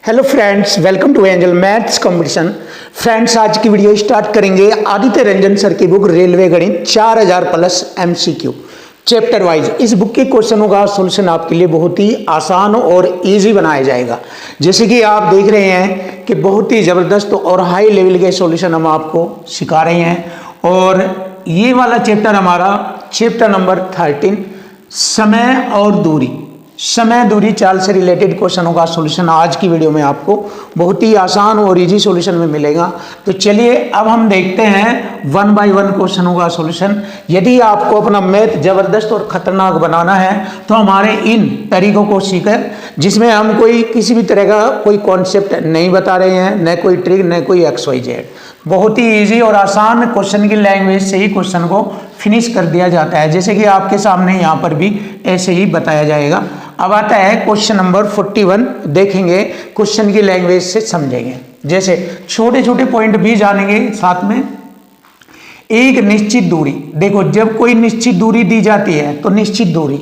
Hello friends, welcome to Angel Maths competition. Friends, आज की video start करेंगे Aditya Ranjan sir की बुक रेलवे गणित 4000 प्लस एमसीक्यू चैप्टर वाइज। इस बुक के क्वेश्चनों का सॉल्यूशन आपके लिए बहुत ही आसान और इजी बनाया जाएगा। जैसे कि आप देख रहे हैं कि बहुत ही ज़बरदस्त और हाई लेवल के सॉल्यूशन हम आपको सिखा रहे हैं। और ये वाला चैप्टर हमारा चैप्टर नंबर 13 समय और दूरी, समय दूरी चाल से रिलेटेड क्वेश्चनों का सॉल्यूशन आज की वीडियो में आपको बहुत ही आसान और इजी सॉल्यूशन में मिलेगा। तो चलिए अब हम देखते हैं 1 बाय 1 क्वेश्चनों का सॉल्यूशन। यदि आपको अपना मैथ जबरदस्त और खतरनाक बनाना है तो हमारे इन तरीकों को सीखें, जिसमें हम कोई किसी भी तरह का कोई कॉन्सेप्ट नहीं बता रहे हैं, न कोई ट्रिक, न कोई XYZ। बहुत ही इजी और आसान क्वेश्चन की लैंग्वेज से ही क्वेश्चन को फिनिश कर दिया जाता है, जैसे कि आपके सामने यहाँ पर भी ऐसे ही बताया जाएगा। अब आता है क्वेश्चन नंबर 41। देखेंगे क्वेश्चन की लैंग्वेज से समझेंगे, जैसे छोटे छोटे पॉइंट भी जानेंगे साथ में। एक निश्चित दूरी, देखो जब कोई निश्चित दूरी दी जाती है तो निश्चित दूरी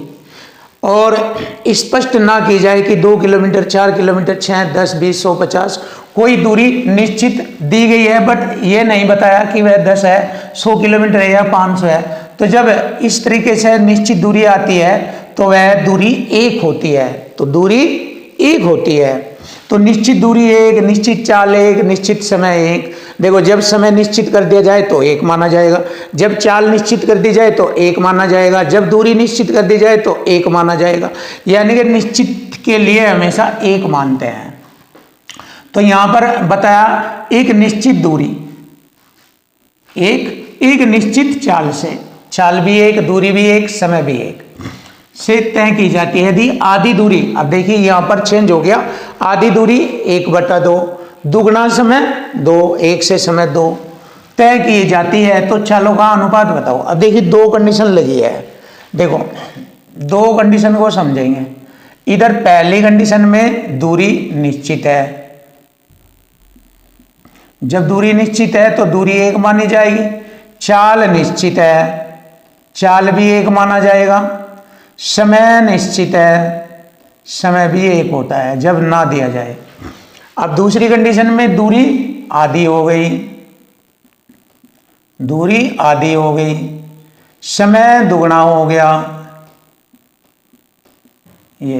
और स्पष्ट ना की जाए कि 2 किलोमीटर, 4 किलोमीटर, 6, 10, 20, 100, 50, कोई दूरी निश्चित दी गई है बट ये नहीं बताया कि वह 10 है, 100 किलोमीटर है या 500 है। तो जब इस तरीके से निश्चित दूरी आती है तो वह दूरी एक होती है, तो दूरी एक होती है। तो निश्चित दूरी एक, निश्चित चाल एक, निश्चित समय एक। देखो जब समय निश्चित कर दिया जाए तो एक माना जाएगा, जब चाल निश्चित कर दी जाए तो एक माना जाएगा, जब दूरी निश्चित कर दी जाए तो एक माना जाएगा। यानी कि निश्चित के लिए हमेशा एक मानते हैं। तो यहां पर बताया एक निश्चित दूरी, एक निश्चित चाल से, चाल भी एक, दूरी भी एक, समय भी एक से तय की जाती है। यदि आधी दूरी, अब देखिए यहां पर चेंज हो गया, आधी दूरी 1/2, दुगना समय 2, 1 से समय 2 तय की जाती है तो चालों का अनुपात बताओ। अब देखिए 2 कंडीशन लगी है, देखो 2 कंडीशन को समझेंगे। इधर पहली कंडीशन में दूरी निश्चित है, जब दूरी निश्चित है तो दूरी एक मानी जाएगी। चाल निश्चित है, चाल भी एक माना जाएगा। समय निश्चित है, समय भी एक होता है जब ना दिया जाए। अब दूसरी कंडीशन में दूरी आधी हो गई, दूरी आधी हो गई, समय दुगना हो गया। ये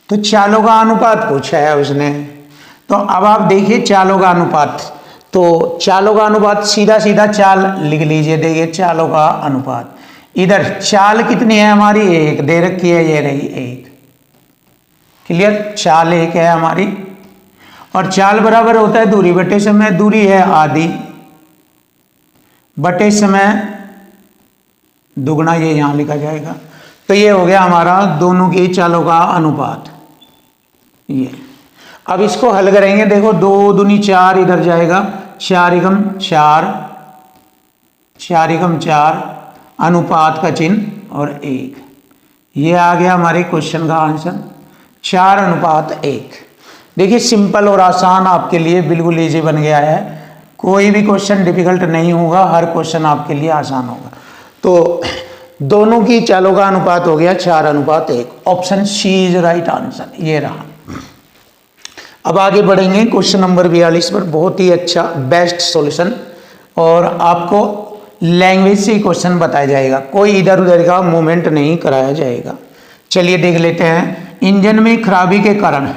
तो चालों का अनुपात पूछा है उसने। तो अब आप देखिए चालों का अनुपात, तो चालों का अनुपात सीधा सीधा चाल लिख लीजिए। देखिए चालों का अनुपात, इधर चाल कितनी है हमारी, एक दे रखी है, ये रही एक। क्लियर, चाल एक है हमारी और चाल बराबर होता है दूरी बटे समय। दूरी है आधी बटे समय दुगना, ये यहां लिखा जाएगा। तो ये हो गया हमारा दोनों की चालों का अनुपात। ये अब इसको हल करेंगे। देखो 2 दूनी 4 इधर जाएगा, 4 एकम 4, 4 एकम 4, अनुपात का चिन्ह और 1। ये आ गया हमारे क्वेश्चन का आंसर, 4:1। देखिए सिंपल और आसान आपके लिए बिल्कुल इजी बन गया है। कोई भी क्वेश्चन डिफिकल्ट नहीं होगा, हर क्वेश्चन आपके लिए आसान होगा। तो दोनों की चालों का अनुपात हो गया 4:1। Option C is right answer, ये रहा। अब आगे बढ़ेंगे क्वेश्चन नंबर 42 पर। बहुत ही अच्छा बेस्ट सॉल्यूशन और आपको लैंग्वेज से ही क्वेश्चन बताया जाएगा, कोई इधर उधर का मूवमेंट नहीं कराया जाएगा। चलिए देख लेते हैं। इंजन में खराबी के कारण,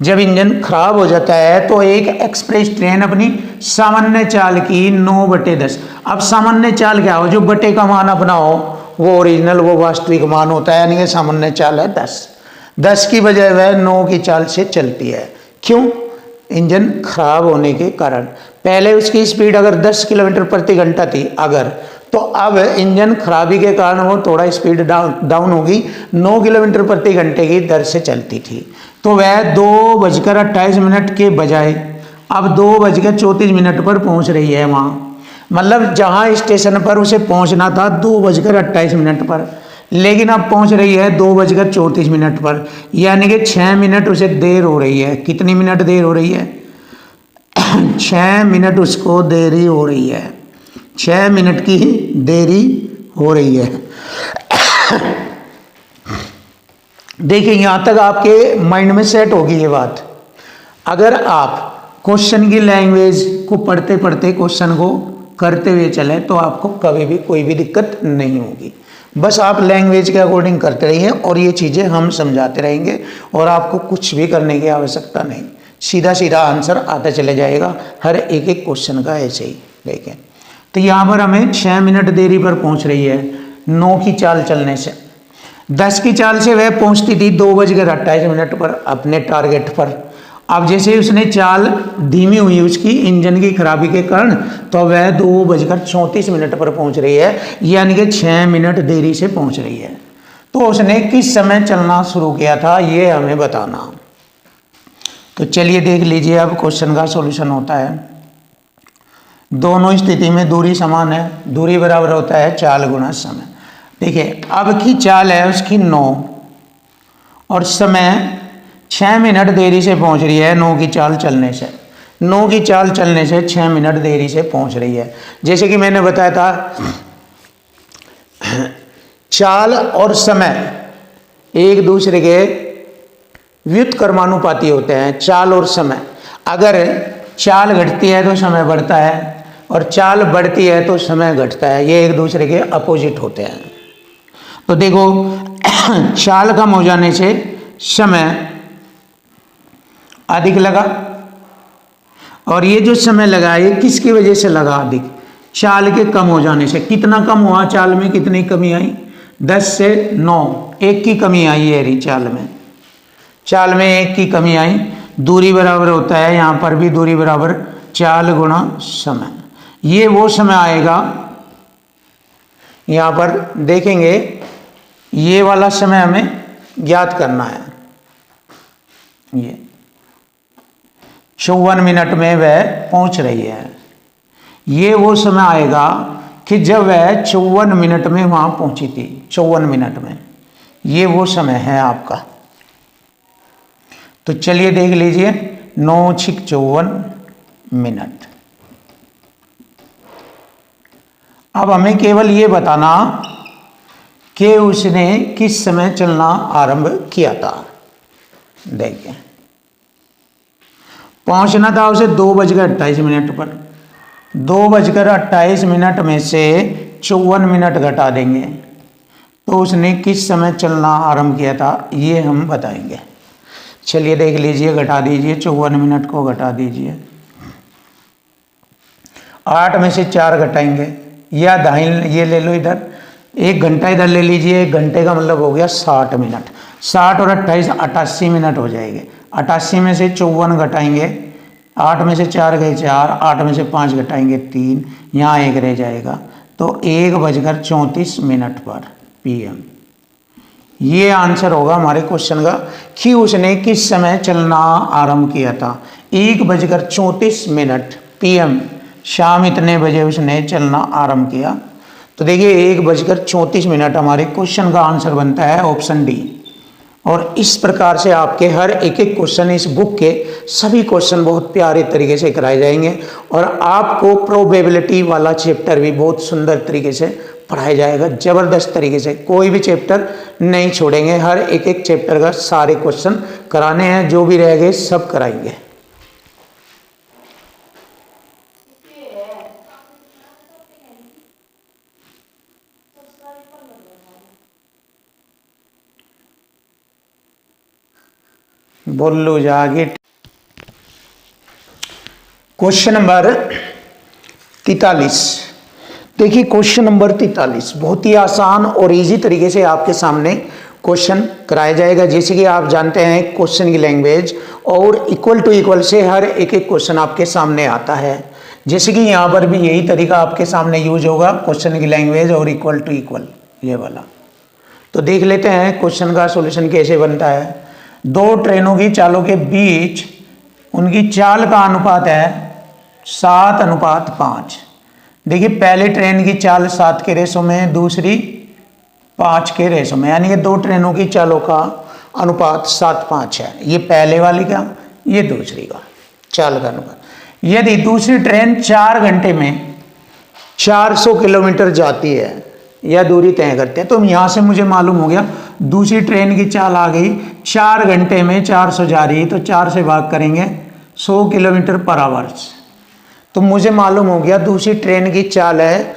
जब इंजन खराब हो जाता है तो एक एक्सप्रेस ट्रेन अपनी सामान्य चाल की 9/10। अब सामान्य चाल क्या हो, जो बटे का मान अपना हो वो ओरिजिनल, वो वास्तविक मान होता है, यानी कि सामान्य चाल है 10 की बजाय वह 9 की चाल से चलती है। क्यों? इंजन खराब होने के कारण। पहले उसकी स्पीड अगर 10 किलोमीटर प्रति घंटा थी अगर, तो अब इंजन खराबी के कारण वो थोड़ा स्पीड डाउन होगी, 9 किलोमीटर प्रति घंटे की दर से चलती थी। तो वह 2:28 के बजाय अब 2:34 पर पहुंच रही है वहाँ। मतलब जहाँ स्टेशन पर उसे पहुंचना था 2:28 पर, लेकिन अब पहुंच रही है 2:34 पर, यानी कि 6 मिनट उसे देर हो रही है। कितनी मिनट देर हो रही है? 6 मिनट उसको देरी हो रही है, 6 मिनट की देरी हो रही है। देखिए यहाँ तक आपके माइंड में सेट होगी ये बात। अगर आप क्वेश्चन की लैंग्वेज को पढ़ते पढ़ते क्वेश्चन को करते हुए चले तो आपको कभी भी कोई भी दिक्कत नहीं होगी। बस आप लैंग्वेज के अकॉर्डिंग करते रहिए और ये चीज़ें हम समझाते रहेंगे और आपको कुछ भी करने की आवश्यकता नहीं, सीधा सीधा आंसर आता चले जाएगा हर एक एक क्वेश्चन का। ऐसे ही देखें तो यहाँ पर हमें 6 मिनट देरी पर पहुँच रही है 9 की चाल चलने से। 10 की चाल से वह पहुँचती थी 2:28 पर अपने टारगेट पर। अब जैसे उसने चाल धीमी हुई उसकी इंजन की खराबी के कारण, तो वह 2:34 पर पहुंच रही है, यानी कि 6 मिनट देरी से पहुंच रही है। तो उसने किस समय चलना शुरू किया था ये हमें बताना। तो चलिए देख लीजिए, अब क्वेश्चन का सॉल्यूशन होता है। दोनों स्थिति में दूरी समान है, दूरी बराबर होता है चाल गुणा समय। देखिए अब की चाल है उसकी 9 और समय 6 मिनट देरी से पहुंच रही है 9 की चाल चलने से। 9 की चाल चलने से 6 मिनट देरी से पहुंच रही है। जैसे कि मैंने बताया था चाल और समय एक दूसरे के व्युत्क्रमानुपाती होते हैं। चाल और समय, अगर चाल घटती है तो समय बढ़ता है और चाल बढ़ती है तो समय घटता है, ये एक दूसरे के अपोजिट होते हैं। तो देखो चाल कम हो जाने से समय अधिक लगा और ये जो समय लगा ये किसकी वजह से लगा अधिक? चाल के कम हो जाने से। कितना कम हुआ चाल में, कितनी कमी आई? 10 से 9, 1 की कमी आई है रही चाल में। चाल में 1 की कमी आई। दूरी बराबर होता है यहाँ पर भी दूरी बराबर चाल गुणा समय। ये वो समय आएगा, यहाँ पर देखेंगे ये वाला समय हमें ज्ञात करना है। ये 54 मिनट में वह पहुंच रही है। ये वो समय आएगा कि जब वह 54 मिनट में वहां पहुंची थी। 54 मिनट में ये वो समय है आपका। तो चलिए देख लीजिए 9:54 मिनट। अब हमें केवल ये बताना कि उसने किस समय चलना आरंभ किया था। देखिए पहुंचना था उसे 2:28 पर। 2:28 में से 54 मिनट घटा देंगे तो उसने किस समय चलना आरंभ किया था ये हम बताएंगे। चलिए देख लीजिए, घटा दीजिए 54 मिनट को घटा दीजिए। 8 में से 4 घटाएंगे या दाई ये ले लो, इधर 1 घंटा इधर ले लीजिए। 1 घंटे का मतलब हो गया 60 मिनट। 60 और 28 88 मिनट हो जाएंगे। 88 में से 54 घटाएंगे, 8 में से 4 गए 4, 8 में से 5 घटाएंगे 3, यहाँ 1 रह जाएगा। तो 1:34 पर PM। ये आंसर होगा हमारे क्वेश्चन का कि उसने किस समय चलना आरंभ किया था। 1:34 PM, शाम इतने बजे उसने चलना आरंभ किया। तो देखिए 1:34 हमारे क्वेश्चन का आंसर बनता है ऑप्शन डी। और इस प्रकार से आपके हर एक एक क्वेश्चन, इस बुक के सभी क्वेश्चन बहुत प्यारे तरीके से कराए जाएंगे और आपको प्रोबेबिलिटी वाला चैप्टर भी बहुत सुंदर तरीके से पढ़ाया जाएगा। ज़बरदस्त तरीके से कोई भी चैप्टर नहीं छोड़ेंगे। हर एक एक चैप्टर का सारे क्वेश्चन कराने हैं, जो भी रह गए सब कराएंगे। बोलो जागे। Question number 43। देखिए क्वेश्चन नंबर 43 बहुत ही आसान और इजी तरीके से आपके सामने क्वेश्चन कराया जाएगा। जैसे कि आप जानते हैं क्वेश्चन की लैंग्वेज और इक्वल टू इक्वल से हर एक एक क्वेश्चन आपके सामने आता है। जैसे कि यहाँ पर भी यही तरीका आपके सामने यूज होगा, क्वेश्चन की लैंग्वेज और इक्वल टू इक्वल ये वाला। तो देख लेते हैं क्वेश्चन का सॉल्यूशन कैसे बनता है। 2 ट्रेनों की चालों के बीच उनकी चाल का अनुपात है 7:5। देखिए पहली ट्रेन की चाल 7 के रेशो में, दूसरी 5 के रेशो में, यानी कि 2 ट्रेनों की चालों का अनुपात 7:5 है। ये पहले वाली का, ये दूसरी का चाल का अनुपात। यदि दूसरी ट्रेन 4 घंटे में 400 किलोमीटर जाती है या दूरी तय करते हैं, तो यहाँ से मुझे मालूम हो गया दूसरी ट्रेन की चाल आ गई 4 घंटे में 400 जा रही है, तो 4 से भाग करेंगे 100 किलोमीटर पर आवर्स। तो मुझे मालूम हो गया दूसरी ट्रेन की चाल है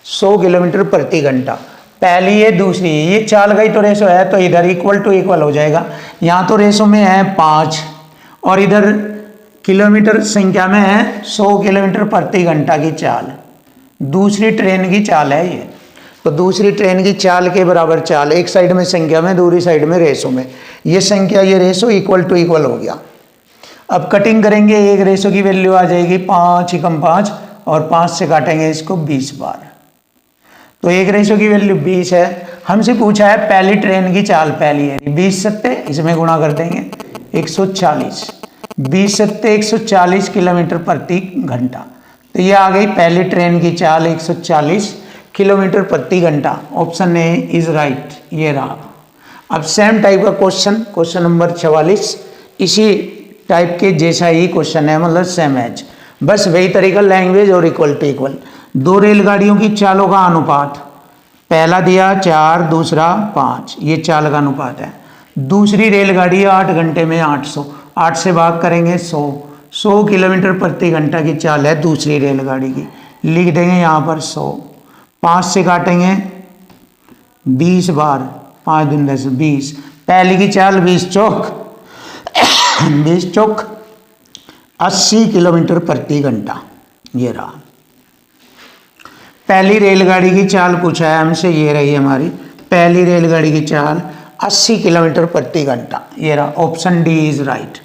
100 किलोमीटर प्रति घंटा। पहली है दूसरी, ये चाल का ही तो रेशो है, तो इधर इक्वल टू इक्वल हो जाएगा। यहाँ तो रेशो में है 5 और इधर किलोमीटर संख्या में है 100 किलोमीटर प्रति घंटा की चाल। दूसरी ट्रेन की चाल है ये, तो दूसरी ट्रेन की चाल के बराबर चाल, एक साइड में संख्या में, दूसरी साइड में रेशो में, ये संख्या ये रेशो इक्वल टू इक्वल हो गया। अब कटिंग करेंगे, एक रेशो की वैल्यू आ जाएगी 5 × 5 और 5 से काटेंगे इसको 20 बार, तो एक रेशो की वैल्यू 20 है। हमसे पूछा है पहली ट्रेन की चाल, पहली है 20 सत्ते, इसमें गुणा कर देंगे 140, 20 सत्ते 140 किलोमीटर प्रति घंटा, तो ये आ गई पहली ट्रेन की चाल 140 किलोमीटर प्रति घंटा। ऑप्शन ए इज राइट, ये रहा। अब सेम टाइप का क्वेश्चन नंबर 44, इसी टाइप के जैसा ही क्वेश्चन है, मतलब सेम एज, बस वही तरीका, लैंग्वेज और इक्वल टू इक्वल। दो रेलगाड़ियों की चालों का अनुपात, पहला दिया 4, दूसरा 5, ये चाल का अनुपात है। दूसरी रेलगाड़ी 8 घंटे में 800, 8 से भाग करेंगे 100 किलोमीटर प्रति घंटा की चाल है दूसरी रेलगाड़ी की, लिख देंगे यहाँ पर 100। 5 से काटेंगे 20 बार, 5 दूनी 10, 20। पहली की चाल 20 चौक 80 किलोमीटर प्रति घंटा, ये रहा। पहली रेलगाड़ी की चाल पूछा है हमसे, ये रही हमारी पहली रेलगाड़ी की चाल 80 किलोमीटर प्रति घंटा, ये रहा। Option D is right.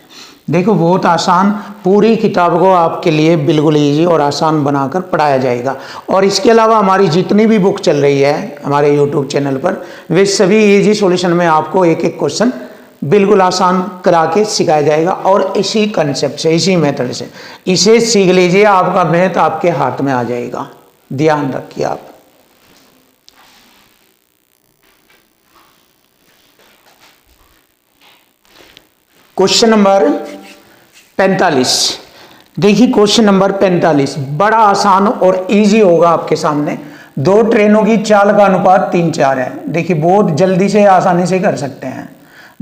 देखो बहुत आसान, पूरी किताब को आपके लिए बिल्कुल इजी और आसान बनाकर पढ़ाया जाएगा। और इसके अलावा हमारी जितनी भी बुक चल रही है हमारे यूट्यूब चैनल पर, वे सभी इजी सॉल्यूशन में आपको एक एक क्वेश्चन बिल्कुल आसान करा के सिखाया जाएगा। और इसी कंसेप्ट से, इसी मेथड से इसे सीख लीजिए, आपका मैथ आपके हाथ में आ जाएगा, ध्यान रखिए आप। क्वेश्चन नंबर 45, देखिए क्वेश्चन नंबर 45 बड़ा आसान और इजी होगा आपके सामने। दो ट्रेनों की चाल का अनुपात 3:4 है। देखिए बहुत जल्दी से आसानी से कर सकते हैं।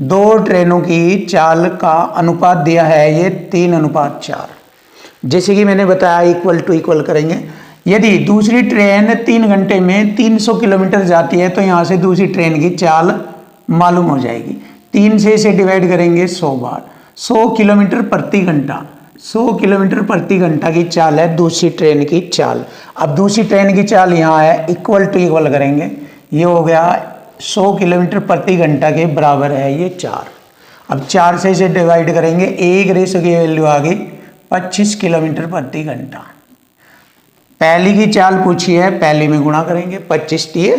दो ट्रेनों की चाल का अनुपात दिया है ये 3:4, जैसे कि मैंने बताया इक्वल टू इक्वल करेंगे। यदि दूसरी ट्रेन 3 घंटे में 300 किलोमीटर जाती है, तो यहाँ से दूसरी ट्रेन की चाल मालूम हो जाएगी। 3 से इसे डिवाइड करेंगे 100 बार, 100 किलोमीटर प्रति घंटा, 100 किलोमीटर प्रति घंटा की चाल है दूसरी ट्रेन की चाल। अब दूसरी ट्रेन की चाल यहाँ है, इक्वल टू इक्वल करेंगे, ये हो गया 100 किलोमीटर प्रति घंटा के बराबर है ये 4। अब 4 से इसे डिवाइड करेंगे, एक रेशो की वैल्यू आ गई 25 किलोमीटर प्रति घंटा। पहली की चाल पूछी है, पहली में गुणा करेंगे, 25 दिए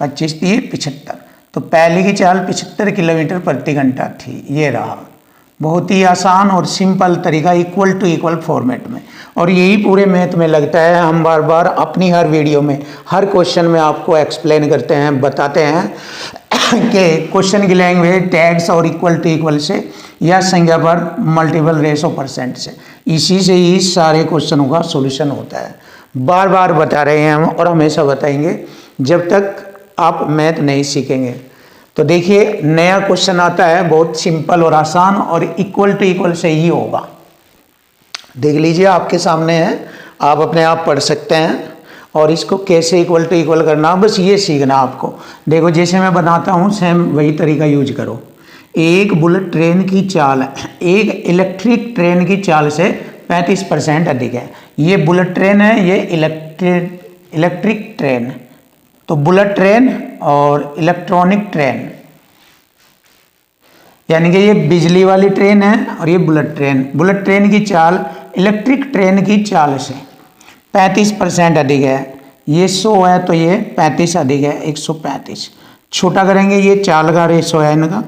75, तो पहली की चाल 75 किलोमीटर प्रति घंटा थी, ये रहा। बहुत ही आसान और सिंपल तरीका, इक्वल टू इक्वल फॉर्मेट में। और यही पूरे मैथ में लगता है, हम बार बार अपनी हर वीडियो में, हर क्वेश्चन में आपको एक्सप्लेन करते हैं, बताते हैं कि क्वेश्चन की लैंग्वेज टैग्स और इक्वल टू इक्वल से या संख्या पर मल्टीपल रेशो परसेंट से, इसी से ही सारे क्वेश्चनों का सॉल्यूशन होता है। बार बार बता रहे हैं हम और हमेशा बताएंगे जब तक आप मैथ नहीं सीखेंगे। तो देखिए नया क्वेश्चन आता है, बहुत सिंपल और आसान और इक्वल टू इक्वल से ही होगा। देख लीजिए आपके सामने है, आप अपने आप पढ़ सकते हैं। और इसको कैसे इक्वल टू इक्वल करना, बस ये सीखना आपको। देखो जैसे मैं बनाता हूँ सेम वही तरीका यूज करो। एक बुलेट ट्रेन की चाल एक इलेक्ट्रिक ट्रेन की चाल से 35% अधिक है। ये बुलेट ट्रेन है, ये इलेक्ट्रिक ट्रेन। तो बुलेट ट्रेन और इलेक्ट्रॉनिक ट्रेन, यानी कि ये बिजली वाली ट्रेन है और ये बुलेट ट्रेन। बुलेट ट्रेन की चाल इलेक्ट्रिक ट्रेन की चाल से 35% अधिक है। ये 100 है तो ये 35 अधिक है, 135। छोटा करेंगे, ये चाल का रेशो है इनका।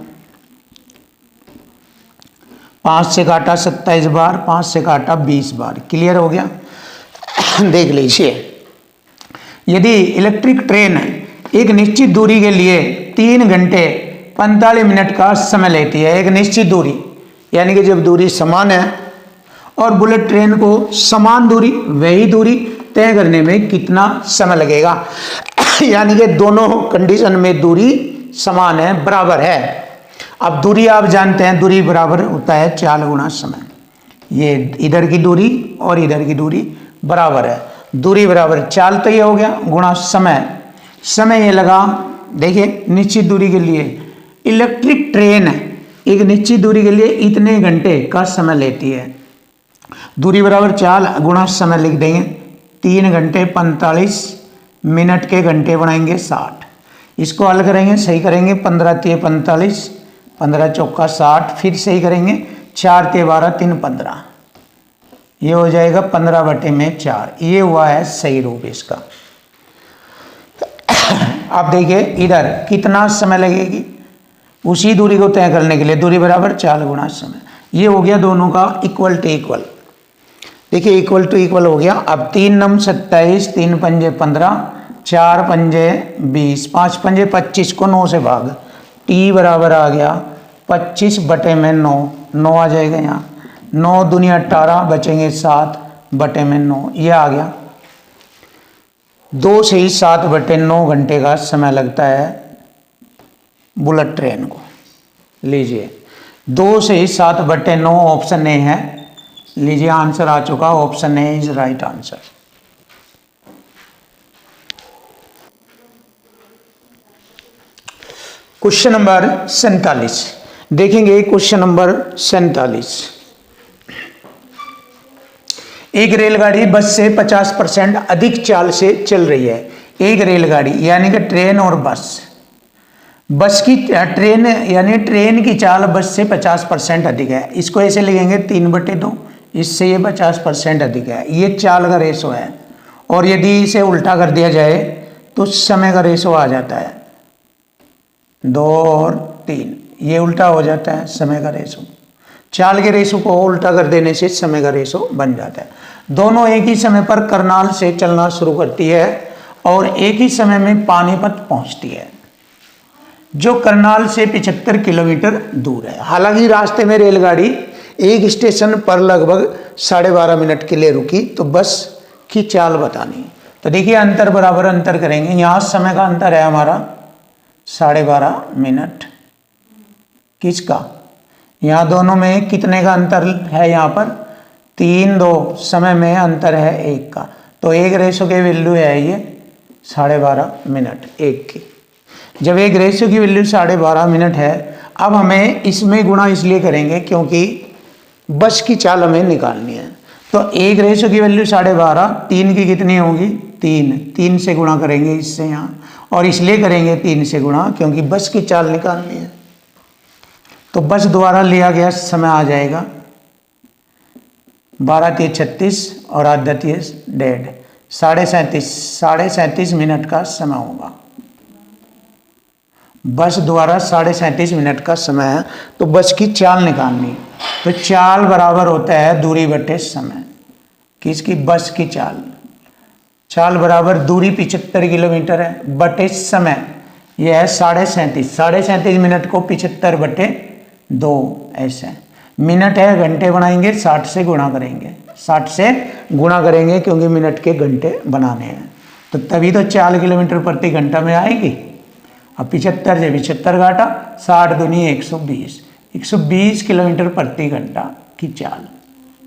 5 से काटा 27 बार, 5 से काटा 20 बार। क्लियर हो गया? देख लीजिए, यदि इलेक्ट्रिक ट्रेन एक निश्चित दूरी के लिए 3 घंटे 45 मिनट का समय लेती है, एक निश्चित दूरी, यानी कि जब दूरी समान है, और बुलेट ट्रेन को समान दूरी, वही दूरी तय करने में कितना समय लगेगा, यानी कि दोनों कंडीशन में दूरी समान है, बराबर है। अब दूरी आप जानते हैं, दूरी बराबर होता है चाल गुणा समय। ये इधर की दूरी और इधर की दूरी बराबर है, दूरी बराबर चाल, तो ये हो गया गुणा समय। समय ये लगा, देखिए निश्चित दूरी के लिए इलेक्ट्रिक ट्रेन एक निश्चित दूरी के लिए इतने घंटे का समय लेती है। दूरी बराबर चाल गुणा समय लिख देंगे, 3 घंटे 45 मिनट के घंटे बनाएंगे 60। इसको हल करेंगे, सही करेंगे, 15 3 45, 15 चौका 60, फिर सही करेंगे, 4 3 12 3 15, ये हो जाएगा 15/4। ये हुआ है सही रूप इसका। आप देखिए इधर कितना समय लगेगी उसी दूरी को तय करने के लिए, दूरी बराबर चाल गुणा समय। ये हो गया दोनों का इक्वल टू इक्वल। देखिए इक्वल टू इक्वल हो गया। अब 3 9 27, 3 पंजे 15, 4 पंजे 20, 5 पंजे 25 को 9 से भाग, टी बराबर आ गया 25/9, 9 आ जाएगा यहाँ, 9 दूनी 18, बचेंगे 7/9, ये आ गया। 2 से ही 7/9 घंटे का समय लगता है बुलेट ट्रेन को। लीजिए 2 से ही 7/9 ऑप्शन ए है। लीजिए आंसर आ चुका, option A is right answer. Question number 47 देखेंगे। क्वेश्चन नंबर 47, एक रेलगाड़ी बस से 50% अधिक चाल से चल रही है। एक रेलगाड़ी यानी कि ट्रेन और बस की ट्रेन यानी ट्रेन की चाल बस से 50% अधिक है। इसको ऐसे लिखेंगे 3/2, इससे ये 50% अधिक है। ये चाल का रेशो है, और यदि इसे उल्टा कर दिया जाए तो समय का रेशो आ जाता है 2 और 3, ये उल्टा हो जाता है समय का रेशो। चाल के रेशो को उल्टा कर देने से समय का रेशो बन जाता है। दोनों एक ही समय पर करनाल से चलना शुरू करती है और एक ही समय में पानीपत पहुंचती है, जो करनाल से 75 किलोमीटर दूर है। हालांकि रास्ते में रेलगाड़ी एक स्टेशन पर लगभग 12.5 मिनट के लिए रुकी, तो बस की चाल बतानी। तो देखिए अंतर बराबर अंतर करेंगे। यहाँ समय का अंतर है हमारा 12.5 मिनट, किसका, यहाँ दोनों में कितने का अंतर है, यहाँ पर 3 2, समय में अंतर है 1 का, तो 1 रेशो की वैल्यू है ये 12.5 मिनट 1 की। जब एक रेशो की वैल्यू 12.5 मिनट है, अब हमें इसमें गुणा इसलिए करेंगे क्योंकि बस की चाल हमें निकालनी है। तो 1 रेशो की वैल्यू 12.5, 3 की कितनी होगी 3, 3 से गुणा करेंगे इससे यहाँ, और इसलिए करेंगे 3 से गुणा क्योंकि बस की चाल निकालनी है। तो बस द्वारा लिया गया समय आ जाएगा 12 3 36 और 8 10 1.5, 37.5 मिनट का समय होगा। बस द्वारा 37.5 मिनट का समय है, तो बस की चाल निकालनी। तो चाल बराबर होता है दूरी बटे समय। किसकी, बस की चाल। चाल बराबर दूरी 75 किलोमीटर है बटे समय, यह है 37.5 मिनट को 75/2 ऐसे मिनट है, घंटे बनाएंगे 60 से गुणा करेंगे, 60 से गुणा करेंगे क्योंकि मिनट के घंटे बनाने हैं, तो तभी तो 4 किलोमीटर प्रति घंटा में आएगी। अब 75 से 75 घाटा, 60 दूनी 120, 120 किलोमीटर प्रति घंटा की चाल।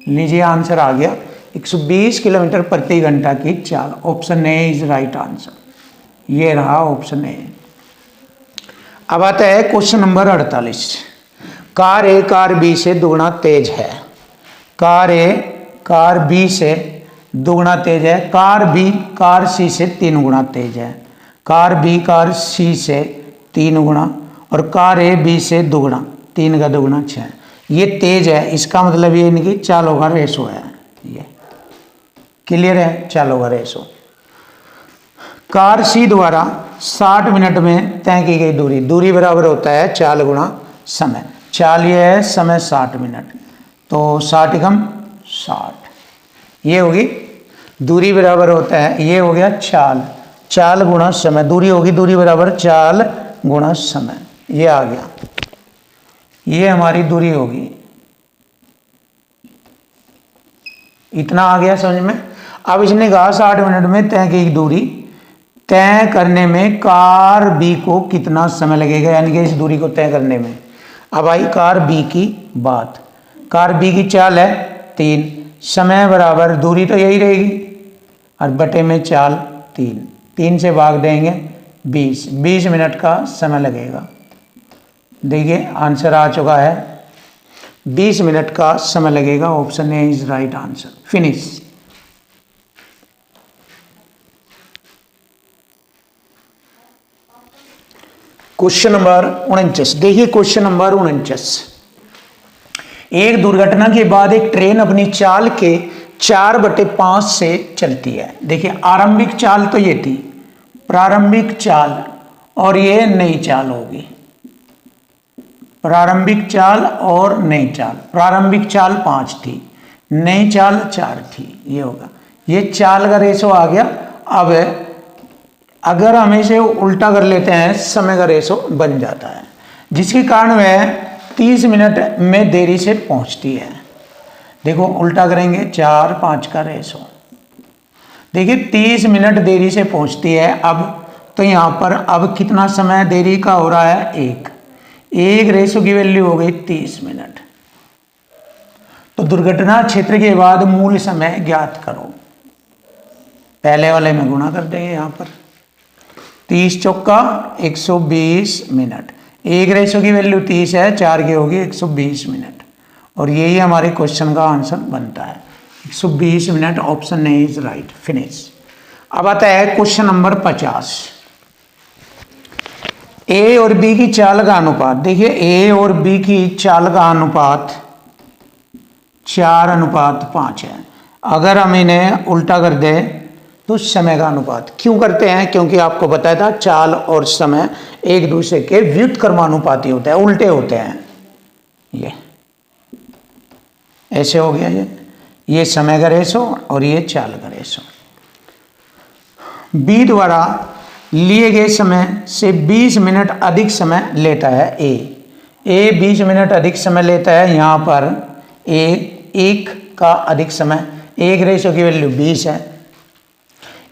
लीजिए आंसर आ गया 120 किलोमीटर प्रति घंटा की चाल। Option A is right answer. ये रहा ऑप्शन ए। अब आता है क्वेश्चन नंबर 48, कार ए कार बी से दुगना तेज है। कार ए कार बी से दुगना तेज है। कार बी कार सी से 3 गुना तेज है। कार बी कार सी से 3 गुना, और कार ए बी से दुगना, 3 का दुगना 6। ये तेज है, इसका मतलब ये इनकी चालों का रेशो है। ये क्लियर है, चालों का रेशो। कार सी द्वारा 60 मिनट में तय की गई दूरी, दूरी बराबर होता है चाल गुणा समय। चाल ये है, समय 60 मिनट, तो 60 कम 60, ये होगी दूरी बराबर होता है, ये हो गया चाल, चाल गुणा समय। दूरी होगी दूरी बराबर चाल गुणा समय, ये आ गया, ये हमारी दूरी होगी। इतना आ गया समझ में। अब इसने कहा 60 मिनट में तय की दूरी, तय करने में कार बी को कितना समय लगेगा, यानी कि इस दूरी को तय करने में। अब आई कार बी की बात। कार बी की चाल है 3, समय बराबर दूरी तो यही रहेगी और बटे में चाल 3 से भाग देंगे 20 मिनट का समय लगेगा। देखिए आंसर आ चुका है, 20 मिनट का समय लगेगा। Option A is right answer. Finish. Question number 49। देखिए क्वेश्चन नंबर 49। एक दुर्घटना के बाद एक ट्रेन अपनी चाल के 4/5 से चलती है। देखिए आरंभिक चाल तो ये थी, प्रारंभिक चाल, और ये नई चाल होगी। प्रारंभिक चाल और नई चाल। प्रारंभिक चाल 5 थी, नई चाल 4 थी। ये होगा, ये चाल का रेशो आ गया। अब अगर हम इसे उल्टा कर लेते हैं, समय का रेशो बन जाता है, जिसके कारण वह 30 मिनट में देरी से पहुंचती है। देखो उल्टा करेंगे, 4-5 का रेशो। देखिए 30 मिनट देरी से पहुंचती है। अब तो यहाँ पर अब कितना समय देरी का हो रहा है, 1 रेशो की वैल्यू हो गई 30 मिनट। तो दुर्घटना क्षेत्र के बाद मूल समय ज्ञात करो। पहले वाले में गुणा कर देंगे, यहाँ पर 30 चौका 120 मिनट। 1 रेशो की वैल्यू 30 है, 4 की होगी 120 मिनट, और यही हमारे क्वेश्चन का आंसर बनता है 120 minute. Option A is right. Finish. अब आता है क्वेश्चन नंबर 50। ए और बी की चाल का अनुपात। देखिए ए और बी की चाल का अनुपात 4:5 है। अगर हम इन्हें उल्टा कर दें तो समय का अनुपात। क्यों करते हैं, क्योंकि आपको बताया था चाल और समय एक दूसरे के व्युत्क्रमानुपाती होते हैं, उल्टे होते हैं। ये ऐसे हो गया, ये समय का रेशो और ये चाल का रेशो। बी द्वारा लिए गए समय से 20 मिनट अधिक समय लेता है ए 20 मिनट अधिक समय लेता है। यहाँ पर ए 1 का अधिक समय, 1 रेशो की वैल्यू 20 है।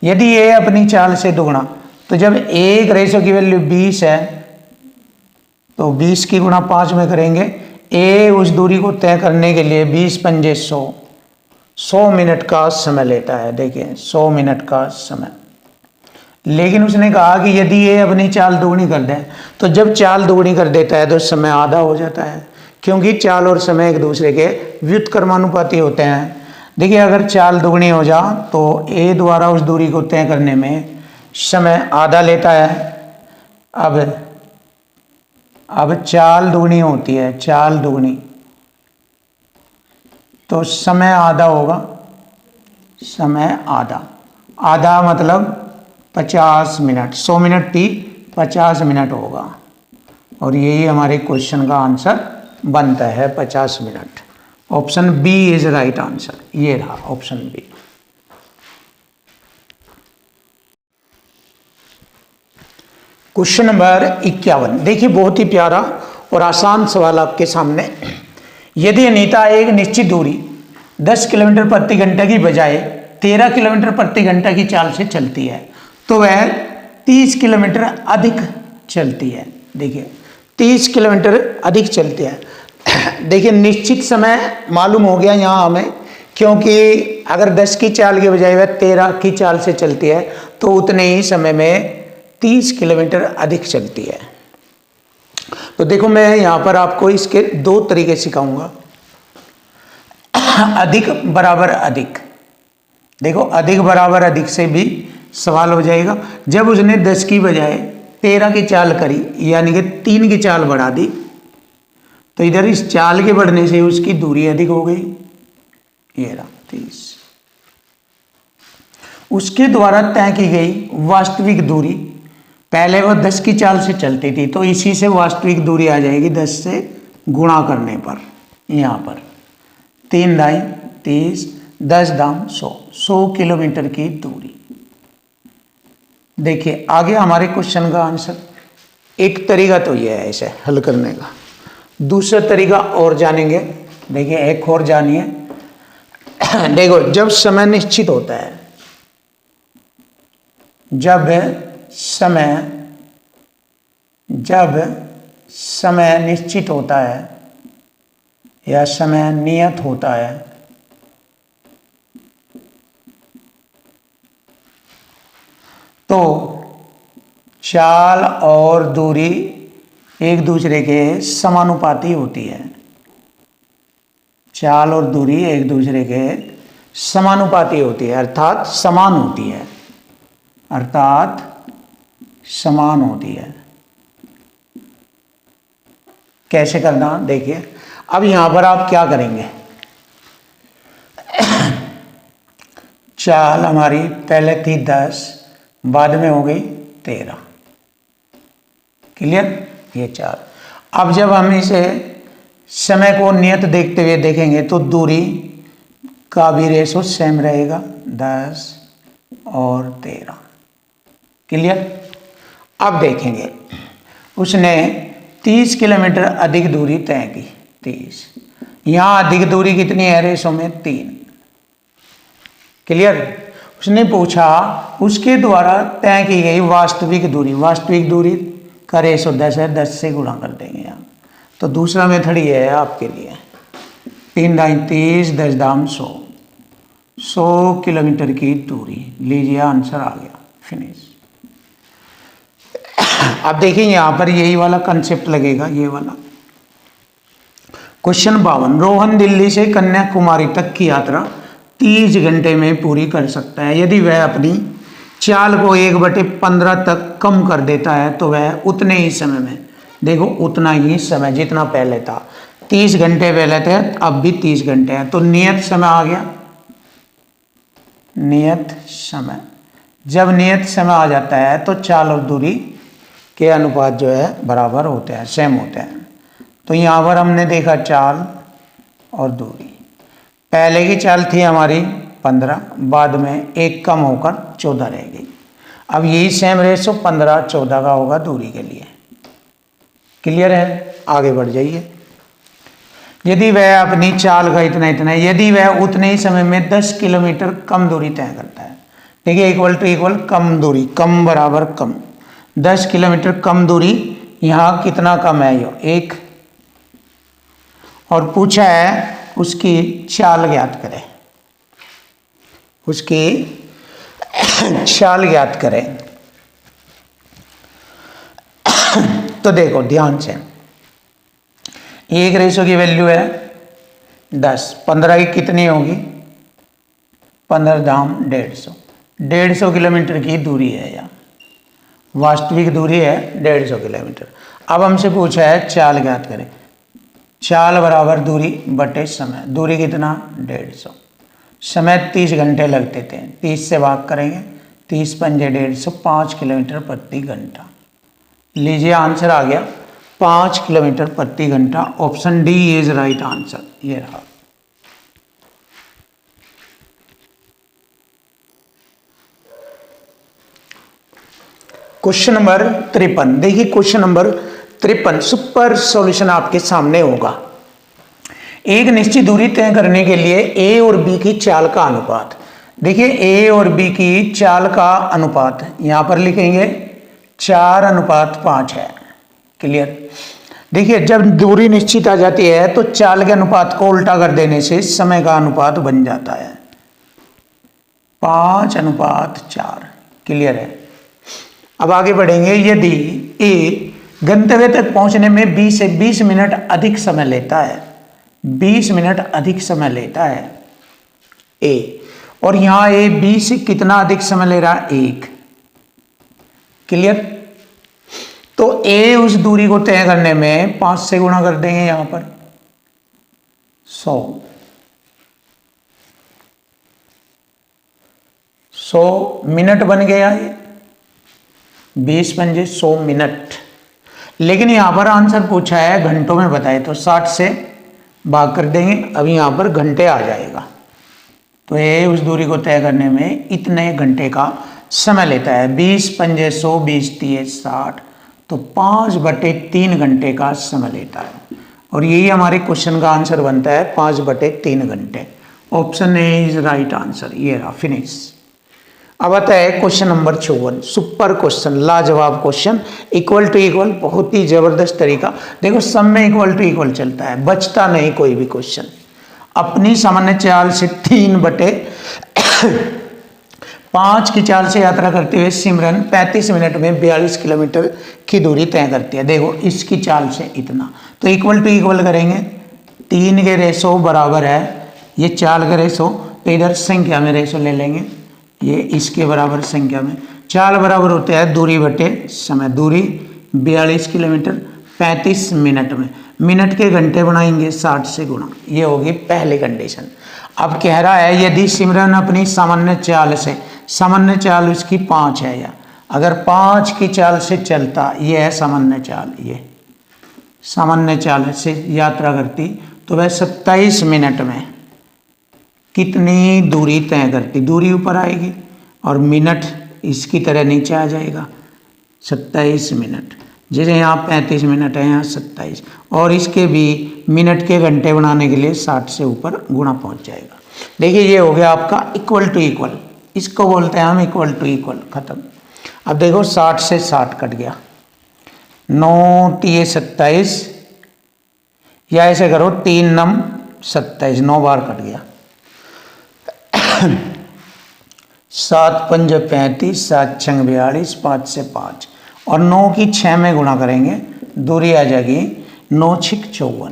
यदि ए अपनी चाल से दुगुना, तो जब 1 रेशो की वैल्यू 20 है तो 20 की गुणा 5 में करेंगे। ए उस दूरी को तय करने के लिए 20×5 100 मिनट का समय लेता है। देखिए 100 मिनट का समय। लेकिन उसने कहा कि यदि ए अपनी चाल दोगुनी कर दे, तो जब चाल दोगुनी कर देता है तो समय आधा हो जाता है, क्योंकि चाल और समय एक दूसरे के व्युत्क्रमानुपाती होते हैं। देखिए अगर चाल दुगनी हो जा तो ए द्वारा उस दूरी को तय करने में समय आधा लेता है। अब चाल दुगनी होती है, चाल दुगनी, तो समय आधा होगा। समय आधा मतलब 50 मिनट। 100 मिनट थी, 50 मिनट होगा, और यही हमारे क्वेश्चन का आंसर बनता है 50 minute. Option B is right answer. ये रहा ऑप्शन बी। Question number 51। देखिए बहुत ही प्यारा और आसान सवाल आपके सामने। यदि अनीता एक निश्चित दूरी 10 किलोमीटर प्रति घंटा की बजाय 13 किलोमीटर प्रति घंटा की चाल से चलती है, तो वह 30 किलोमीटर अधिक चलती है। देखिए 30 किलोमीटर अधिक चलती है। देखिए निश्चित समय मालूम हो गया यहाँ हमें, क्योंकि अगर 10 की चाल के बजाय वह 13 की चाल से चलती है तो उतने ही समय में 30 किलोमीटर अधिक चलती है। तो देखो मैं यहाँ पर आपको इसके 2 तरीके सिखाऊंगा। अधिक बराबर अधिक। देखो अधिक बराबर अधिक से भी सवाल हो जाएगा। जब उसने 10 की बजाय 13 की चाल करी, यानी कि 3 की चाल बढ़ा दी, तो इधर इस चाल के बढ़ने से उसकी दूरी अधिक हो गई। ये रहा 30। उसके द्वारा तय की गई वास्तविक दूरी, पहले वो 10 की चाल से चलती थी, तो इसी से वास्तविक दूरी आ जाएगी 10 से गुणा करने पर। यहाँ पर 3 दाई 30, 10 दाम 100 किलोमीटर की दूरी। देखिए आगे हमारे क्वेश्चन का आंसर। एक तरीका तो यह है इसे हल करने का, दूसरा तरीका और जानेंगे। देखिए एक और जानिए। देखो जब समय निश्चित होता है, जब समय निश्चित होता है या समय नियत होता है तो चाल और दूरी एक दूसरे के समानुपाती होती है। चाल और दूरी एक दूसरे के समानुपाती होती है, अर्थात समान होती है, समान होती है। कैसे करना देखिए। अब यहां पर आप क्या करेंगे, चाल हमारी पहले थी 10, बाद में हो गई 13। क्लियर, ये चाल। अब जब हम इसे समय को नियत देखते हुए देखेंगे तो दूरी का भी रेशो सेम रहेगा, 10 और 13। क्लियर। अब देखेंगे, उसने 30 किलोमीटर अधिक दूरी तय की, 30। यहां अधिक दूरी कितनी है रेशो में, 3। क्लियर। उसने पूछा उसके द्वारा तय की गई वास्तविक दूरी का रेशो 10 है, 10 से गुणा कर देंगे यहाँ। तो दूसरा मेथड ये है आपके लिए, 3 दाई 30, 10 दाम 100 किलोमीटर की दूरी। लीजिए आंसर आ गया, फिनिश। अब देखिए यहां पर यही वाला कंसेप्ट लगेगा, ये वाला। क्वेश्चन 52, रोहन दिल्ली से कन्याकुमारी तक की यात्रा 30 घंटे में पूरी कर सकता है। यदि वह अपनी चाल को 1/15 तक कम कर देता है तो वह उतने ही समय में, देखो उतना ही समय जितना पहले था, 30 घंटे पहले थे, अब भी 30 घंटे हैं, तो नियत समय आ गया। नियत समय, जब नियत समय आ जाता है तो चाल और दूरी के अनुपात जो है बराबर होते हैं, सेम होते हैं। तो यहाँ पर हमने देखा चाल और दूरी, पहले की चाल थी हमारी 15, बाद में 1 कम होकर 14 रह गई। अब यही सेम रेशो 15-14 का होगा दूरी के लिए। क्लियर है, आगे बढ़ जाइए। यदि वह अपनी चाल का इतना यदि वह उतने ही समय में 10 किलोमीटर कम दूरी तय करता है, देखिए इक्वल टू इक्वल कम दूरी, कम बराबर कम, 10 किलोमीटर कम दूरी, यहाँ कितना कम है, 1। और पूछा है उसकी चाल ज्ञात करें, उसकी चाल ज्ञात करें। तो देखो ध्यान से, एक रेशो की वैल्यू है 10, 15 की कितनी होगी, 15 दाम 150 किलोमीटर की दूरी है, या वास्तविक दूरी है 150 किलोमीटर। अब हमसे पूछा है चाल ज्ञात करें। चाल बराबर दूरी बटे समय, दूरी कितना 150, समय 30 घंटे लगते थे, 30 से भाग करेंगे, 30 पंजे 150, 5 किलोमीटर प्रति घंटा। लीजिए आंसर आ गया 5 किलोमीटर प्रति घंटा। Option D is right answer, ये रहा। क्वेश्चन नंबर 53, देखिए क्वेश्चन नंबर 53 सुपर सॉल्यूशन आपके सामने होगा। एक निश्चित दूरी तय करने के लिए ए और बी की चाल का अनुपात, देखिए ए और बी की चाल का अनुपात यहां पर लिखेंगे 4:5 है। क्लियर। देखिए जब दूरी निश्चित आ जाती है तो चाल के अनुपात को उल्टा कर देने से समय का अनुपात बन जाता है 5:4। क्लियर है। अब आगे बढ़ेंगे। यदि ए गंतव्य तक पहुंचने में 20 से 20 मिनट अधिक समय लेता है, 20 मिनट अधिक समय लेता है ए, और यहां ए 20 से कितना अधिक समय ले रहा है, 1। क्लियर। तो ए उस दूरी को तय करने में 5 से गुणा कर देंगे, यहां पर 100 मिनट बन गया ये, 20 पंजे 100 मिनट। लेकिन यहां पर आंसर पूछा है घंटों में बताए, तो 60 से भाग कर देंगे, अब यहां पर घंटे आ जाएगा। तो ये उस दूरी को तय करने में इतने घंटे का समय लेता है। 20 पंजे 100, 20 3 60, तो 5/3 घंटे का समय लेता है। और यही हमारे क्वेश्चन का आंसर बनता है 5/3 घंटे। Option A is right answer, ये रहा, फिनिश। अब आता है क्वेश्चन नंबर 54। सुपर क्वेश्चन, लाजवाब क्वेश्चन, इक्वल टू इक्वल, बहुत ही जबरदस्त तरीका। देखो सब में इक्वल टू इक्वल चलता है, बचता नहीं कोई भी क्वेश्चन। अपनी सामान्य चाल से 3/5 की चाल से यात्रा करते हुए सिमरन 35 मिनट में 42 किलोमीटर की दूरी तय करती है। देखो इसकी चाल से इतना, तो इक्वल टू इक्वल करेंगे। 3 के रेशो बराबर है, ये चाल का रेशो, तो इधर संख्या में रेशो ले लेंगे, ये इसके बराबर संख्या में। चाल बराबर होते हैं दूरी बटे समय। दूरी 42 किलोमीटर 35 मिनट में, मिनट के घंटे बनाएंगे 60 से गुणा, ये होगी पहली कंडीशन। अब कह रहा है यदि सिमरन अपनी सामान्य चाल से, सामान्य चाल उसकी 5 है, या अगर 5 की चाल से चलता, ये है सामान्य चाल, ये सामान्य चाल से यात्रा करती, तो वह 27 मिनट में कितनी दूरी तय करती। दूरी ऊपर आएगी और मिनट इसकी तरह नीचे आ जाएगा। 27 मिनट, जैसे यहाँ 35 मिनट है, यहाँ 27, और इसके भी मिनट के घंटे बनाने के लिए 60 से ऊपर गुणा पहुँच जाएगा। देखिए ये हो गया आपका इक्वल टू इक्वल, इसको बोलते हैं हम इक्वल टू इक्वल, खत्म। अब देखो 60 से 60 कट गया, 9 तिये 27, या ऐसे करो 3 नम 27, 9 बार कट गया। 7 पंजे 35, 7 छंग 42, 5 से 5, और 9 की 6 में गुणा करेंगे, दूरी आ जाएगी 9 छिक 54,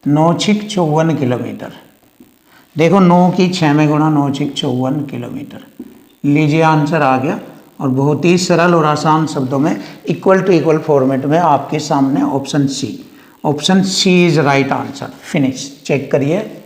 9 छिक 54 किलोमीटर। देखो 9 की 6 में गुणा, 9 छिक 54 किलोमीटर। लीजिए आंसर आ गया, और बहुत ही सरल और आसान शब्दों में इक्वल टू इक्वल फॉर्मेट में आपके सामने option C is right answer. Finish, check करिए।